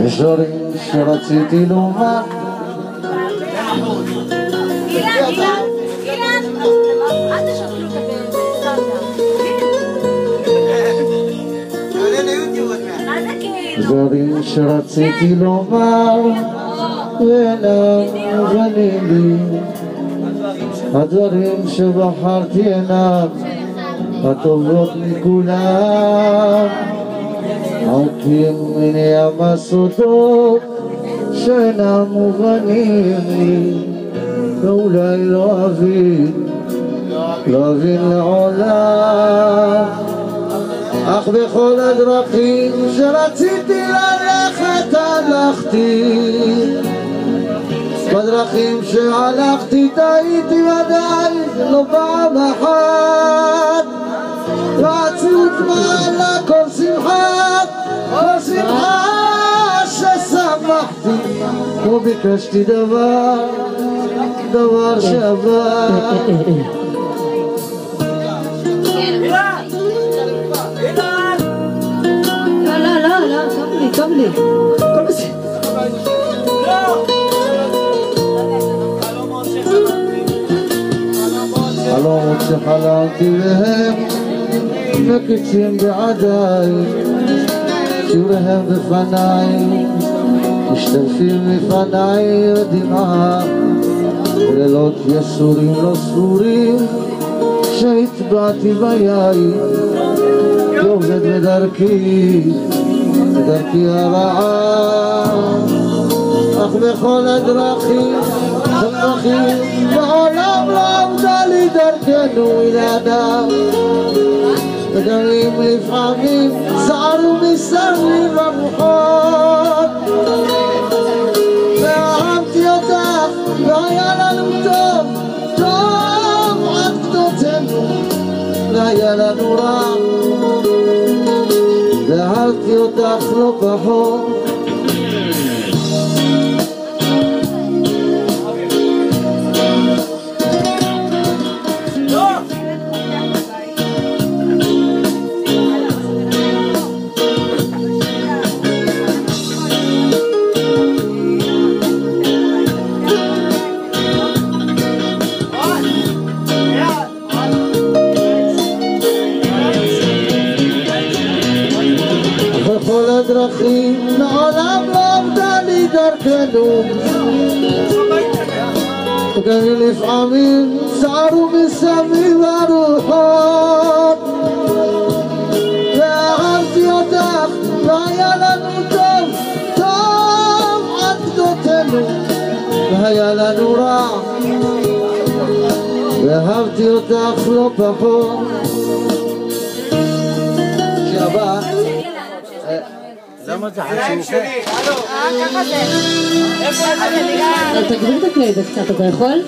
יש דברים שרציתי לומר דברים שרציתי לומר ואינם מובנים לי הדברים שבחרתי אינם הטובות מכולם עמקים מיני המסודות שאינם מובנים לי ואולי לא אבין לעולם אך בכל הדרכים שרציתי ללכת הלכתי בדרכים שהלכתי טעיתי ודאי לא פעם אחת ועצמות מעלה כל שמחה ששמחתי וביקשתי דבר שעבר טוב לי הכל בסדר חלומות שחלמתי להם מקיצים בעדיי שיעוריהם בפניי משתלפים לפניי דמעה לילות יסורים לא ספורים שהטבעתי ביין יורד בדרכי הרעה אך בכל הדרכים בעולם לא עמדה לי דרכנו אל אדם וגלים לפעמים סערו מסביב הרוחות ואהבתי אותך והיה לנו טוב עד כתותנו והיה לנו רע ואהבתי אותך לא פחות דרכים מעולם לא עמדה לי דרכנו וגם לפעמים סערו מסביב הרוחות ואהבתי אותך והיה לנו טוב עד כתותנו והיה לנו רע ואהבתי אותך לא פחות שבא למה זה חשוב? ככה זה תגביר את הקלייד קצת, אתה יכול?